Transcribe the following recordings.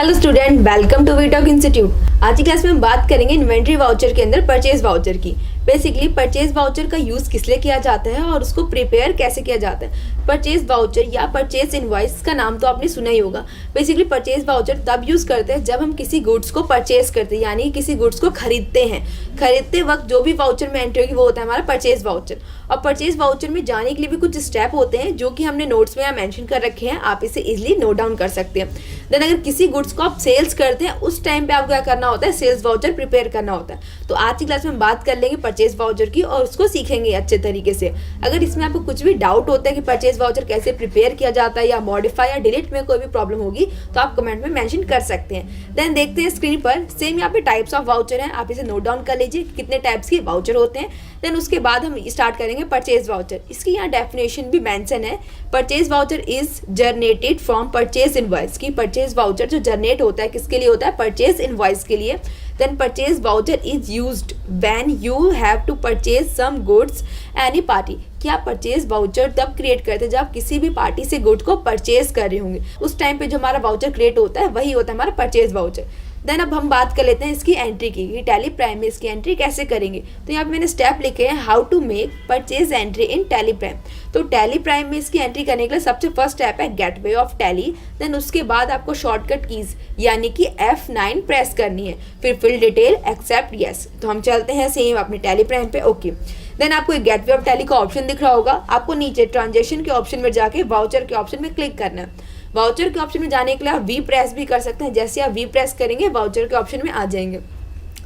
Hello student, welcome to WeTalk institute. आज की class में हम बात करेंगे इन्वेंट्री वाउचर के अंदर परचेज वाउचर की। बेसिकली परचेज वाउचर का यूज़ किस लिए किया जाता है और उसको प्रिपेयर कैसे किया जाता है। परचेज वाउचर या परचेज इनवॉइस का नाम तो आपने सुना ही होगा। बेसिकली परचेज वाउचर तब यूज़ करते हैं जब हम किसी गुड्स को परचेज करते हैं, यानी किसी गुड्स को खरीदते हैं। खरीदते वक्त जो भी वाउचर में एंट्री होगी वो होता है हमारा परचेज वाउचर। और परचेज वाउचर में जाने के लिए भी कुछ स्टेप होते हैं जो कि हमने नोट्स में यहाँ मेंशन कर रखे हैं, आप इसे इजीली नोट डाउन कर सकते हैं। देन अगर किसी गुड्स को आप सेल्स करते हैं उस टाइम पे आपको क्या करना होता है, सेल्स वाउचर प्रिपेयर करना होता है। तो आज की क्लास में हम बात कर लेंगे परचेज वाउचर की और उसको सीखेंगे अच्छे तरीके से। अगर इसमें आपको कुछ भी डाउट होता है कि परचेज वाउचर कैसे प्रिपेयर किया जाता है या मॉडिफाई या डिलीट में कोई भी प्रॉब्लम होगी तो आप कमेंट में मेंशन कर सकते हैं। देन देखते हैं स्क्रीन पर सेम यहाँ पे टाइप्स ऑफ वाउचर हैं, आप इसे नोट डाउन कर लीजिए कितने टाइप्स के वाउचर होते हैं। देन उसके बाद हम स्टार्ट करेंगे परचेज वाउचर। इसकी यहाँ डेफिनेशन भी मेंशन है। Purchase voucher is generated from purchase invoice की परचेज वाउचर जो जनरेट होता है किसके लिए होता है, परचेज इनवॉइस के लिए। Then purchase voucher is used when you have to purchase some goods any party. क्या परचेज वाउचर तब क्रिएट करते हैं जब आप किसी भी पार्टी से गुड्स को परचेज कर रहे होंगे, उस टाइम पे जो हमारा वाउचर क्रिएट होता है वही होता है हमारा परचेज वाउचर। देन अब हम बात कर लेते हैं इसकी एंट्री की, टैली प्राइम में इसकी एंट्री कैसे करेंगे। तो यहाँ पे मैंने स्टेप लिखे हैं how to make purchase entry in Tally Prime. तो टैली प्राइम में इसकी एंट्री करने के लिए सबसे फर्स्ट स्टेप है गेटवे ऑफ टैली। देन उसके बाद आपको शॉर्टकट कीज यानी कि F9 प्रेस करनी है, फिर फिल डिटेल एक्सेप्ट यस। तो हम चलते हैं सेम अपने टैली प्राइम पे। ओके, देन आपको एक गेटवे ऑफ टैली का ऑप्शन दिख रहा होगा, आपको नीचे ट्रांजेक्शन के ऑप्शन में जाके वाउचर के ऑप्शन में क्लिक करना है। वाउचर के ऑप्शन में जाने के लिए आप वी प्रेस भी कर सकते हैं, जैसे आप वी प्रेस करेंगे वाउचर के ऑप्शन में आ जाएंगे।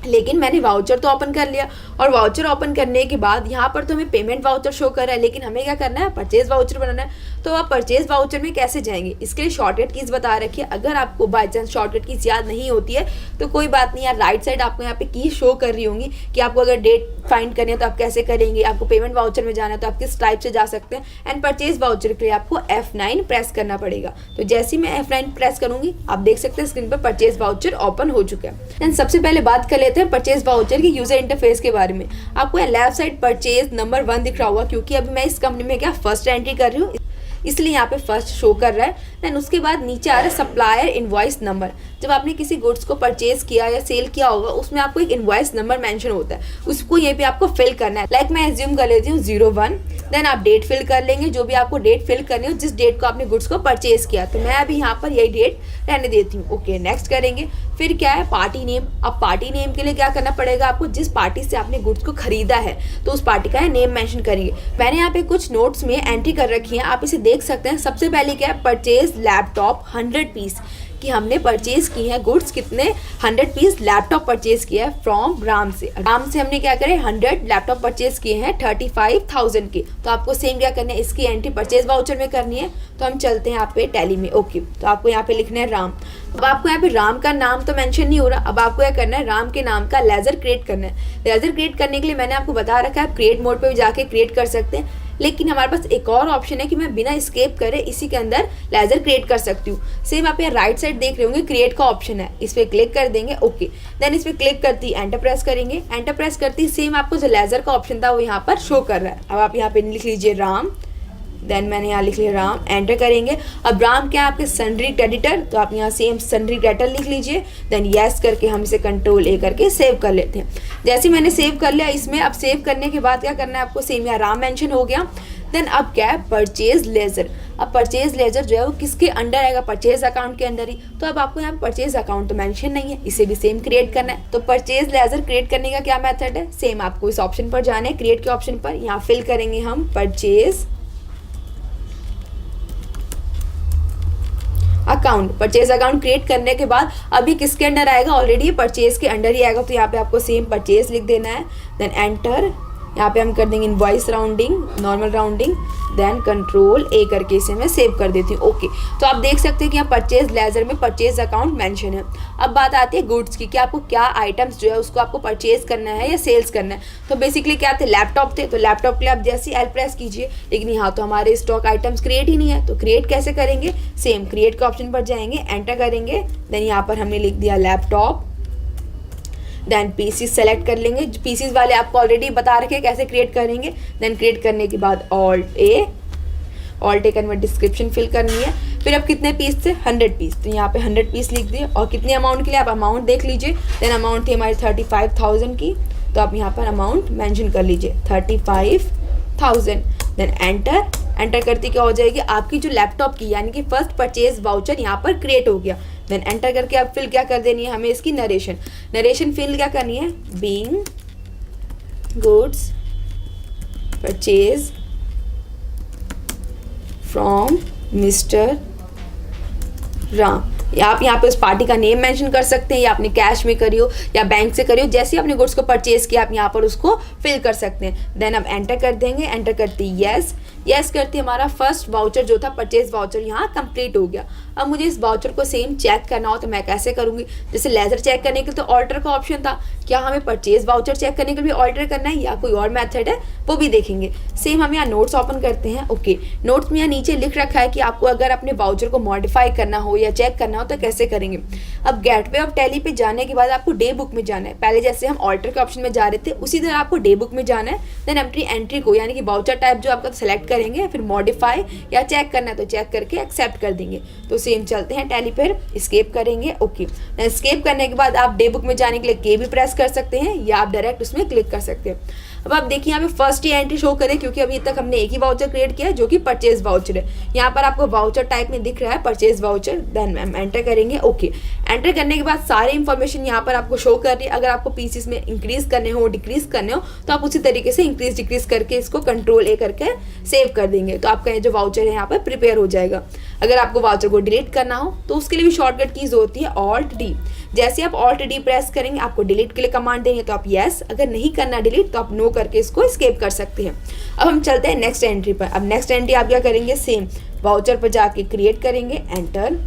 लेकिन मैंने वाउचर तो ओपन कर लिया और वाउचर ओपन करने के बाद यहाँ पर तो हमें पेमेंट वाउचर शो कर रहा है, लेकिन हमें क्या करना है, परचेज वाउचर बनाना है। तो आप परचेज वाउचर में कैसे जाएंगे, इसके लिए शॉर्टकट कीज बता रखी है। अगर आपको बाई चांस शॉर्टकट कीज याद नहीं होती है तो कोई बात नहीं यार, राइट साइड आपको यहाँ पे की शो कर रही होंगी कि आपको अगर डेट फाइंड करनी है तो आप कैसे करेंगे, आपको पेमेंट वाउचर में जाना है तो आप किस टाइप से जा सकते हैं। एंड परचेज वाउचर के लिए आपको F9 प्रेस करना पड़ेगा। तो जैसे ही मैं F9 प्रेस करूंगी आप देख सकते हैं स्क्रीन पर परचेज वाउचर ओपन हो चुका है। एंड सबसे पहले बात कर लेते हैं परचेज वाउचर की यूजर इंटरफेस के बारे में। आपको लेफ्ट साइड परचेज नंबर 1 दिख रहा होगा, क्योंकि अभी मैं इस कंपनी में क्या फर्स्ट एंट्री कर रही हूँ इसलिए यहाँ पे फर्स्ट शो कर रहा है। देन उसके बाद नीचे आ रहा है सप्लायर इनवॉइस नंबर। जब आपने किसी गुड्स को परचेज किया या सेल किया होगा उसमें आपको एक इनवॉइस नंबर मेंशन होता है, उसको यहीं पे आपको फिल करना है। लाइक मैं एज्यूम कर लेती हूँ 01। देन आप डेट फिल कर लेंगे, जो भी आपको डेट फिल करनी हो जिस डेट को आपने गुड्स को परचेज किया। तो मैं अभी यहाँ पर यही डेट रहने देती हूँ। ओके, नेक्स्ट करेंगे। फिर क्या है, पार्टी नेम। अब पार्टी नेम के लिए क्या करना पड़ेगा आपको, जिस पार्टी से आपने गुड्स को खरीदा है तो उस पार्टी का नेम मेंशन करेंगे। मैंने यहाँ पे कुछ नोट्स में एंट्री कर रखी है, आप इसे देख सकते हैं। सबसे पहले क्या है, परचेज लैपटॉप 100 पीस कि हमने परचेज की है गुड्स कितने, 100 पीस लैपटॉप परचेज किया है फ्रॉम राम से। राम से हमने क्या करे 100 लैपटॉप परचेज किए हैं 35,000 के। तो आपको सेम क्या करना है, इसकी एंट्री परचेज वाउचर में करनी है। तो हम चलते हैं यहाँ पे टैली में। ओके, तो आपको यहाँ पे लिखना है राम। अब आपको यहाँ पे राम का नाम तो मेंशन नहीं हो रहा, अब आपको क्या करना है, राम के नाम का लेजर क्रिएट करना है। लेजर क्रिएट करने के लिए मैंने आपको बता रखा है आप क्रिएट मोड पे भी जाके क्रिएट कर सकते हैं, लेकिन हमारे पास एक और ऑप्शन है कि मैं बिना स्केप करे इसी के अंदर लेजर क्रिएट कर सकती हूँ। सेम आप यहाँ राइट साइड देख रहे होंगे क्रिएट का ऑप्शन है, इस पर क्लिक कर देंगे। ओके, देन इस पर क्लिक करती एंटर प्रेस करेंगे। एंटर प्रेस करती सेम आपको जो लेजर का ऑप्शन था वो यहाँ पर शो कर रहा है। अब आप यहाँ पे लिख लीजिए राम, देन मैंने यहाँ लिख लिया राम, एंटर करेंगे। अब राम क्या है आपके सन्ड्री क्रेडिटर, तो आप यहाँ सेम सन्ड्री क्रेडिटर लिख लीजिए। देन यस करके हम इसे कंट्रोल ए करके सेव कर लेते हैं। जैसे मैंने सेव कर लिया इसमें, अब सेव करने के बाद क्या करना है आपको, सेम यहाँ राम मेंशन हो गया। देन अब क्या है, परचेज लेजर। अब परचेज लेजर जो है वो किसके अंडर आएगा, परचेज अकाउंट के अंदर ही। तो अब आपको यहाँ परचेज अकाउंट तो मेंशन नहीं है, इसे भी सेम क्रिएट करना है। तो परचेज लेजर क्रिएट करने का क्या मेथड है, सेम आपको इस ऑप्शन पर जाना है, क्रिएट के ऑप्शन पर। यहाँ फिल करेंगे हम purchase account. Purchase account create करने के बाद अभी किसके अंडर आएगा, ऑलरेडी परचेज के अंडर ही आएगा। तो यहाँ पे आपको सेम परचेज लिख देना है। देन एंटर, यहाँ पे हम कर देंगे invoice rounding, normal rounding. Then control A करके इसे मैं सेव कर देती हूँ। ओके, तो आप देख सकते हैं कि यहाँ परचेज लेजर में परचेज अकाउंट मेंशन है। अब बात आती है गुड्स की कि आपको क्या आइटम्स जो है उसको आपको परचेज करना है या सेल्स करना है। तो बेसिकली क्या थे, लैपटॉप थे, तो लैपटॉप के लिए आप जैसे एल प्रेस कीजिए, लेकिन यहाँ तो हमारे स्टॉक आइटम्स क्रिएट ही नहीं है। तो क्रिएट कैसे करेंगे, सेम क्रिएट के ऑप्शन पर जाएंगे, एंटर करेंगे। देन यहाँ पर हमने लिख दिया लैपटॉप। देन पीसीज सेलेक्ट कर लेंगे, पीसीज वाले आपको ऑलरेडी बता रखे कैसे क्रिएट करेंगे। देन क्रिएट करने के बाद ऑल्ट ए, ऑल टेकन में डिस्क्रिप्शन फिल करनी है। फिर अब कितने पीस थे, 100 पीस, तो यहाँ पे 100 पीस लिख दिए। और कितने अमाउंट के लिए, आप अमाउंट देख लीजिए। देन अमाउंट थी हमारी 35,000 की, तो आप यहाँ पर अमाउंट मेंशन कर लीजिए 35,000। देन एंटर करती क्या हो जाएगी, आपकी जो लैपटॉप की यानी कि फर्स्ट परचेज वाउचर यहाँ पर क्रिएट हो गया। देन एंटर करके आप फिल क्या कर देनी है, हमें इसकी नरेशन फिल क्या करनी है, being goods purchase from mister Ram. या आप यहाँ पे उस पार्टी का नेम मेंशन कर सकते हैं, या आपने कैश में करी हो या बैंक से करी हो, जैसे ही आपने गुड्स को परचेज किया आप यहाँ पर उसको फिल कर सकते हैं। देन अब एंटर कर देंगे। एंटर करती यस करती हमारा फर्स्ट वाउचर जो था परचेज वाउचर यहाँ कंप्लीट हो गया। अब मुझे इस वाउचर को सेम चेक करना हो तो मैं कैसे करूँगी, जैसे लेजर चेक करने के लिए तो ऑल्टर का ऑप्शन था, क्या हमें परचेज वाउचर चेक करने के लिए भी ऑल्टर करना है या कोई और मेथड है वो भी देखेंगे। सेम हम यहाँ नोट्स ओपन करते हैं। ओके, नोट्स में यहाँ नीचे लिख रखा है कि आपको अगर अपने वाउचर को मॉडिफाई करना हो या चेक करना हो तो कैसे करेंगे। अब गेटवे ऑफ टैली पे जाने के बाद आपको डे बुक में जाना है। पहले जैसे हम ऑल्टर के ऑप्शन में जा रहे थे उसी तरह आपको डे बुक में जाना है। देन अपनी एंट्री को यानी कि वाउचर टाइप जो आपका सेलेक्ट करेंगे, फिर मॉडिफाई या चेक करना है तो चेक करके एक्सेप्ट कर देंगे। तो सेम चलते हैं टैली पर, एस्केप करेंगे। ओके, एस्केप करने के बाद आप डे बुक में जाने के लिए के भी प्रेस कर सकते हैं या आप डायरेक्ट उसमें क्लिक कर सकते हैं। अब आप देखिए यहाँ पे फर्स्ट ही एंट्री शो करें क्योंकि अभी तक हमने एक ही वाउचर क्रिएट किया है जो कि परचेज वाउचर है। यहाँ पर आपको वाउचर टाइप में दिख रहा है purchase voucher. Then ma'am enter करेंगे। ओके, एंटर करने के बाद सारे इंफॉर्मेशन यहाँ पर आपको शो कर रही है। अगर आपको पीसेस में इंक्रीज करने हो डिक्रीज करने हो तो आप उसी तरीके से इंक्रीज डिक्रीज करके इसको कंट्रोल ए करके सेव कर देंगे, तो आपका ये जो वाउचर है यहाँ पर प्रिपेयर हो जाएगा। अगर आपको वाउचर को डिलीट करना हो तो उसके लिए भी शॉर्टकट कीज होती है ऑल्ट डी। जैसे आप ऑल्ट डी प्रेस करेंगे आपको डिलीट के लिए कमांड देंगे तो आप यस, अगर नहीं करना डिलीट तो आप नो करके इसको एस्केप कर सकते हैं। अब हम चलते हैं नेक्स्ट एंट्री पर। अब नेक्स्ट एंट्री आप क्या करेंगे, सेम वाउचर पर जाके क्रिएट करेंगे, एंटर।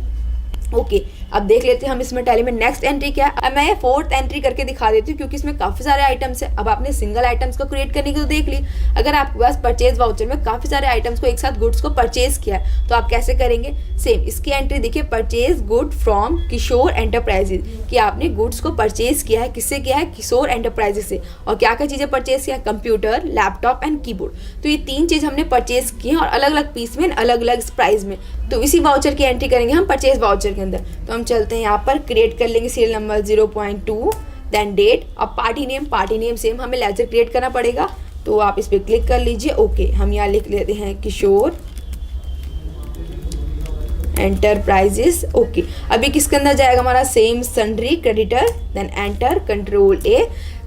ओके, अब देख लेते हैं हम इसमें टैली में नेक्स्ट एंट्री क्या है। अब मैं फोर्थ एंट्री करके दिखा देती हूँ क्योंकि इसमें काफ़ी सारे आइटम्स है। अब आपने सिंगल आइटम्स को क्रिएट करने की तो देख ली, अगर आपके पास परचेज वाउचर में काफ़ी सारे आइटम्स को एक साथ गुड्स को परचेज किया है तो आप कैसे करेंगे। सेम इसकी एंट्री देखिए, purchase good from Kishore enterprises, कि आपने गुड्स को परचेज किया है, किससे किया है, किशोर एंटरप्राइजेज से। और क्या क्या चीज़ें परचेज किया है, कंप्यूटर, लैपटॉप एंड कीबोर्ड। तो ये 3 चीज़ हमने परचेज की हैं और अलग अलग पीस में, अलग अलग प्राइस में। तो इसी वाउचर की एंट्री करेंगे हम परचेज वाउचर के अंदर। तो हम चलते हैं यहाँ पर, क्रिएट कर लेंगे सीरियल नंबर 0.2, देन डेट। अब पार्टी नेम सेम हमें लेजर क्रिएट करना पड़ेगा तो आप इस पर क्लिक कर लीजिए। ओके, हम यहाँ लिख लेते हैं किशोर एंटरप्राइजेस। ओके, अभी किसके अंदर जाएगा हमारा, same sundry creditor. Then enter,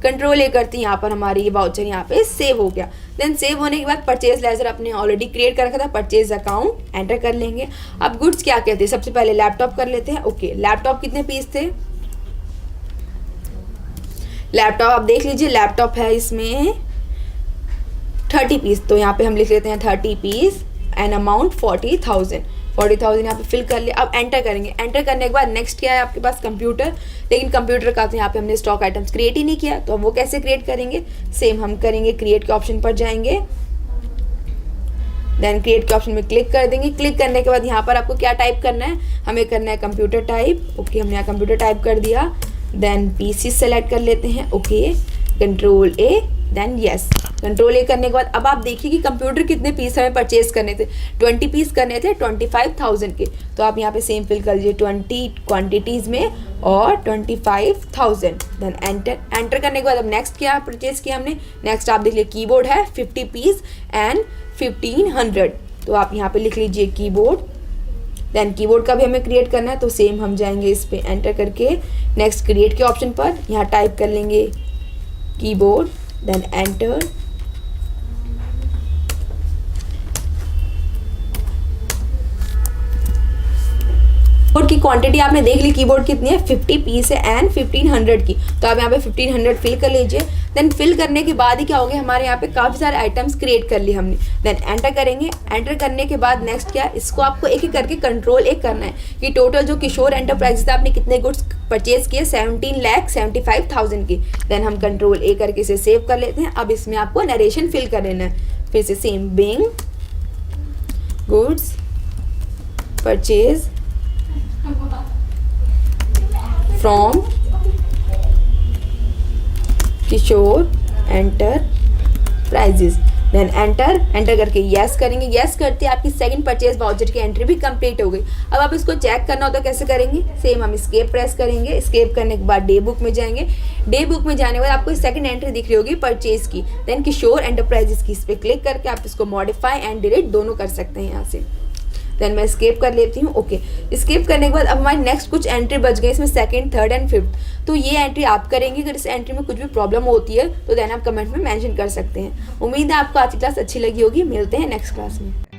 control A करती यहाँ पर हमारी ये वाउचर यहाँ पे सेव हो गया। देन सेव होने के बाद परचेज लेजर अपने ऑलरेडी क्रिएट कर रखा था, परचेज अकाउंट एंटर कर लेंगे। अब गुड्स क्या कहते हैं, सबसे पहले लैपटॉप कर लेते हैं। ओके, लैपटॉप कितने पीस थे, लैपटॉप आप देख लीजिए, लैपटॉप है इसमें 30 पीस। तो यहाँ पे हम लिख लेते हैं 30 पीस एंड अमाउंट 40,000 यहाँ पे फिल कर लिया। अब एंटर करेंगे। एंटर करने के बाद नेक्स्ट क्या है आपके पास, कंप्यूटर। लेकिन कंप्यूटर का तो यहाँ पे हमने स्टॉक आइटम्स क्रिएट ही नहीं किया, तो हम वो कैसे क्रिएट करेंगे। सेम हम करेंगे, क्रिएट के ऑप्शन पर जाएंगे, देन क्रिएट के ऑप्शन में क्लिक कर देंगे। क्लिक करने के बाद यहाँ पर आपको क्या टाइप करना है, हमें करना है कंप्यूटर टाइप। ओके, हमने यहाँ कंप्यूटर टाइप कर दिया। देन पीसी सेलेक्ट कर लेते हैं। Okay, control A, then yes. Control A करने के बाद अब आप देखिए कि कंप्यूटर कितने पीस हमें परचेज करने थे, 20 पीस करने थे 25,000 के। तो आप यहाँ पे सेम फिल कर लीजिए 20 क्वांटिटीज़ में और 25,000। देन एंटर करने के बाद अब नेक्स्ट क्या परचेज किया हमने, नेक्स्ट आप देख लीजिए कीबोर्ड है 50 पीस एंड 1500। तो आप यहाँ पे लिख लीजिए कीबोर्ड। देन कीबोर्ड का भी हमें क्रिएट करना है तो सेम हम जाएंगे इस पर एंटर करके नेक्स्ट क्रिएट के ऑप्शन पर, यहाँ टाइप कर लेंगे कीबोर्ड, देन एंटर। कीबोर्ड की क्वांटिटी आपने देख ली, कीबोर्ड कितनी है 50 पीस है एंड 1500 की। तो आप यहाँ पे 1500 फिल कर लीजिए। देन फिल करने के बाद ही क्या हो गया, हमारे यहाँ पे काफ़ी सारे आइटम्स क्रिएट कर लिए हमने। देन एंटर करेंगे। एंटर करने के बाद नेक्स्ट क्या, इसको आपको एक एक करके कंट्रोल एक करना है कि टोटल जो किशोर एंटरप्राइजेस आपने कितने गुड्स परचेज किए, 17,75,000 की। देन हम कंट्रोल ए करके इसे सेव कर लेते हैं। अब इसमें आपको नरेशन फिल कर लेना है। फिर से same, being goods purchase from Kishore enterprises. Then enter करके येस करेंगे। येस करते आपकी सेकंड परचेज वाउचर की एंट्री भी कंप्लीट हो गई। अब आप इसको चेक करना हो तो कैसे करेंगे, सेम हम एस्केप प्रेस करेंगे। एस्केप करने के बाद डे बुक में जाएंगे। डे बुक में जाने के बाद आपको सेकंड एंट्री दिख रही होगी परचेज की, देन किशोर एंटरप्राइजेस की, इस पर क्लिक करके आप इसको मॉडिफाई एंड डिलीट दोनों कर सकते हैं यहाँ से। देन मैं स्केप कर लेती हूँ। ओके, स्केप करने के बाद अब हमारी नेक्स्ट कुछ एंट्री बच गई, इसमें सेकंड, थर्ड एंड फिफ्थ। तो ये एंट्री आप करेंगे। अगर इस एंट्री में कुछ भी प्रॉब्लम होती है तो देन आप कमेंट में मेंशन कर सकते हैं। उम्मीद है आपको आज की क्लास अच्छी लगी होगी। मिलते हैं नेक्स्ट क्लास में।